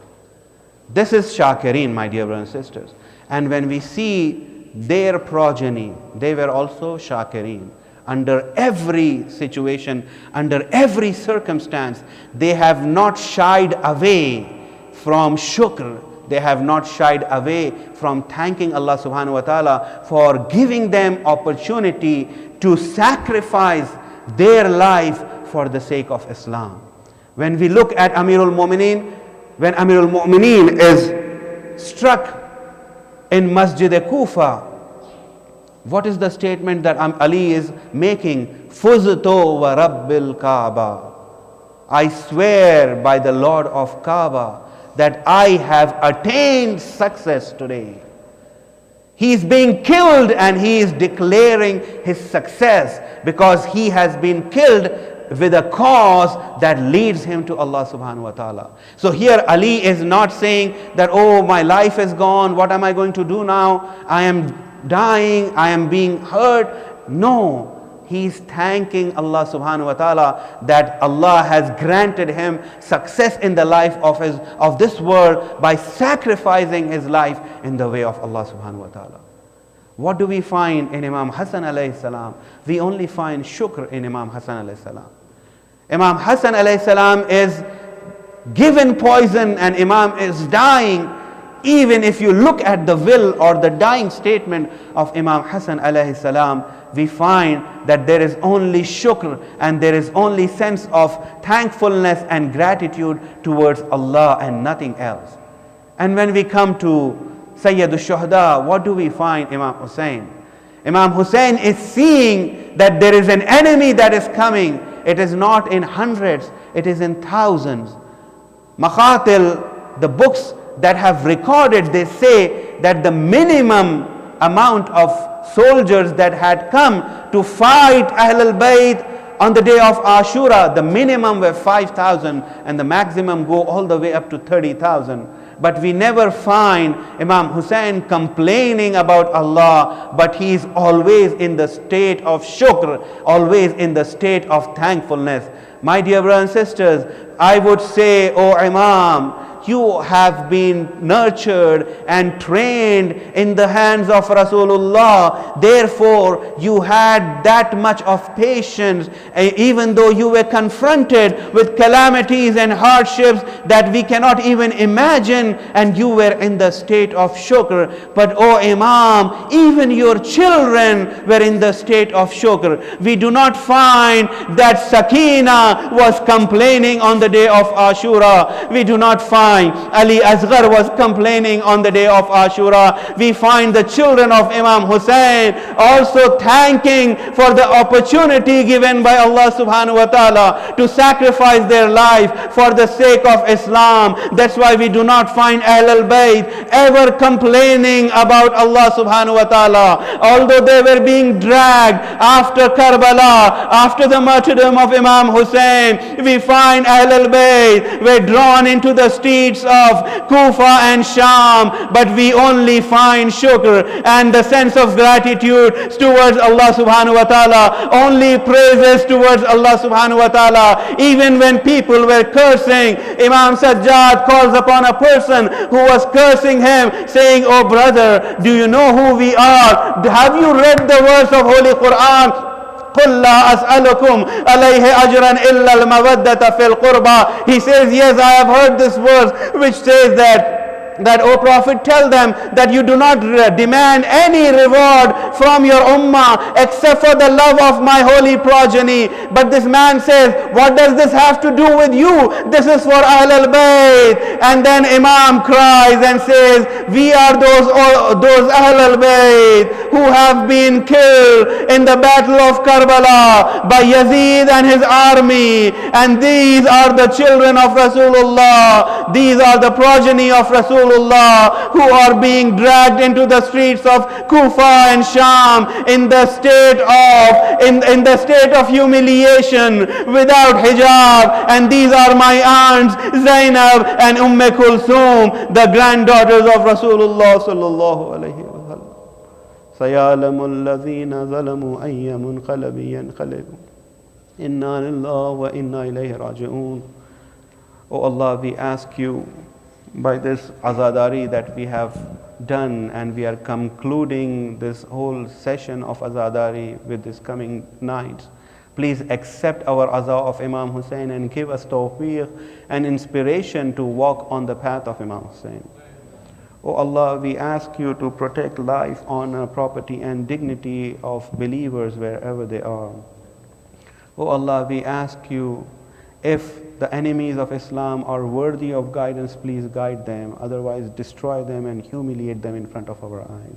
This is shakirin, my dear brothers and sisters. And when we see their progeny, they were also shakirin. Under every situation, under every circumstance, they have not shied away from shukr. They have not shied away from thanking Allah subhanahu wa ta'ala for giving them opportunity to sacrifice their life for the sake of Islam. When we look at Amirul Mu'mineen, when Amirul Mu'mineen is struck in Masjid Kufa, what is the statement that Ali is making? Fuzto wa Rabbil Kaaba. I swear by the Lord of Kaaba that I have attained success today. He is being killed and he is declaring his success because he has been killed with a cause that leads him to Allah subhanahu wa ta'ala. So here Ali is not saying that, oh, my life is gone, what am I going to do now? I am dying, I am being hurt. No. He is thanking Allah subhanahu wa ta'ala that Allah has granted him success in the life of this world by sacrificing his life in the way of Allah subhanahu wa ta'ala. What do we find in Imam Hassan alayhi salam? We only find shukr in Imam Hassan alayhi salam. Imam Hassan alayhi salam is given poison and Imam is dying. Even if you look at the will or the dying statement of Imam Hassan alayhi salam, we find that there is only shukr and there is only sense of thankfulness and gratitude towards Allah and nothing else. And when we come to Sayyid al-Shuhada, what do we find Imam Hussein? Imam Hussein is seeing that there is an enemy that is coming. It is not in hundreds, it is in thousands. Makhatil, the books that have recorded, they say that the minimum amount of soldiers that had come to fight Ahlul Bayt on the day of Ashura, the minimum were 5,000 and the maximum go all the way up to 30,000. But we never find Imam Hussein complaining about Allah, but he is always in the state of shukr, always in the state of thankfulness. My dear brothers and sisters, I would say, O Imam, you have been nurtured and trained in the hands of Rasulullah. Therefore, you had that much of patience, even though you were confronted with calamities and hardships that we cannot even imagine, and you were in the state of shukr. But O Imam, even your children were in the state of shukr. We do not find that Sakina was complaining on the day of Ashura. We do not find Ali Asghar was complaining on the day of Ashura. We find the children of Imam Hussein also thanking for the opportunity given by Allah subhanahu wa ta'ala to sacrifice their life for the sake of Islam. That's why we do not find Ahlul Bayt ever complaining about Allah subhanahu wa ta'ala. Although they were being dragged after Karbala, after the martyrdom of Imam Hussein, we find Ahlul Bayt were drawn into the streets of Kufa and Sham, but we only find shukr and the sense of gratitude towards Allah subhanahu wa ta'ala, only praises towards Allah subhanahu wa ta'ala. Even when people were cursing, Imam Sajjad calls upon a person who was cursing him, saying, "Oh brother, do you know who we are? Have you read the verse of Holy Quran? قُلْ لَا أَسْأَلُكُمْ عَلَيْهِ أَجْرًا إِلَّا الْمَوَدَّةَ فِي الْقُرْبَى." He says, yes, I have heard this verse which says that, O Prophet, tell them that you do not demand any reward from your ummah except for the love of my holy progeny. But this man says, what does this have to do with you? This is for Ahlul Bayt. And then Imam cries and says, we are those Ahlul Bayt who have been killed in the battle of Karbala by Yazid and his army. And these are the children of Rasulullah. These are the progeny of Rasulullah who are being dragged into the streets of Kufa and Sham in the state of humiliation without hijab. And these are my aunts Zainab and Kulthum, the granddaughters of Rasulullah sallallahu alayhi wa sallam. سَيَعْلَمُ الَّذِينَ ظَلَمُوا أَيَّ مُنْقَلَبٍ يَنْقَلِبُونَ إِنَّا لِلَّهِ وَإِنَّا إِلَيْهِ رَاجِعُونَ. O Allah, we ask you, by this azadari that we have done, and we are concluding this whole session of azadari with this coming night, please accept our aza of Imam Hussein and give us tawfiq and inspiration to walk on the path of Imam Hussein. O Allah, we ask you to protect life, honor, property and dignity of believers wherever they are. O Allah, we ask you, if the enemies of Islam are worthy of guidance, please guide them. Otherwise, destroy them and humiliate them in front of our eyes.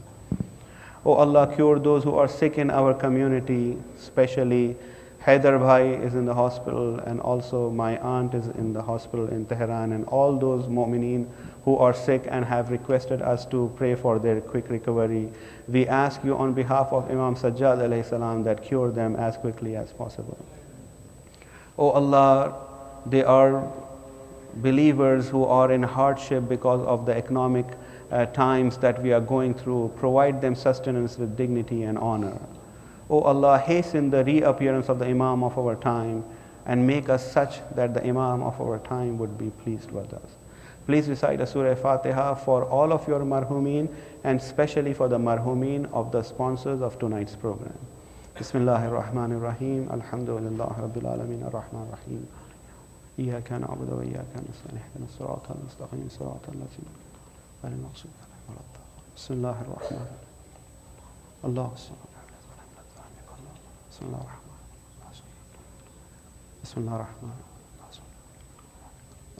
O Allah, cure those who are sick in our community, especially Haider Bhai is in the hospital, and also my aunt is in the hospital in Tehran, and all those mu'mineen who are sick and have requested us to pray for their quick recovery. We ask you on behalf of Imam Sajjad alayhi salam that cure them as quickly as possible. O Allah, they are believers who are in hardship because of the economic times that we are going through. Provide them sustenance with dignity and honor. O Allah, hasten the reappearance of the Imam of our time and make us such that the Imam of our time would be pleased with us. Please recite a Surah Fatiha for all of your marhumeen, and especially for the marhumeen of the sponsors of tonight's program. Bismillahir Rahmanir Rahim. Alhamdulillah Rabbil Alameen Ar-Rahman Ar-Rahim. إياك نعبد وإياك نستعين اهدنا الصراط المستقيم صراط الذين غير المغضوب عليهم ولا الضالين. بسم الله الرحمن الرحيم. الله بسم الله الرحمن الرحيم. بسم الله الرحمن الرحيم.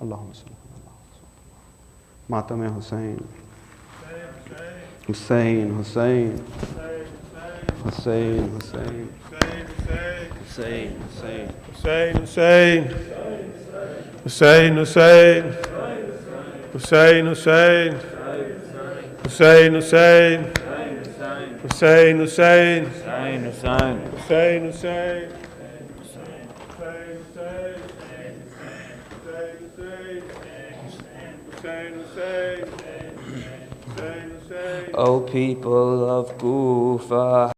اللهم صل على ماتم حسين حسين حسين حسين حسين حسين حسين حسين حسين حسين حسين حسين Hussein, Hussein, Hussein, Hussein, Hussein, Hussein, Hussein, Hussein, Hussein, O people of Kufa.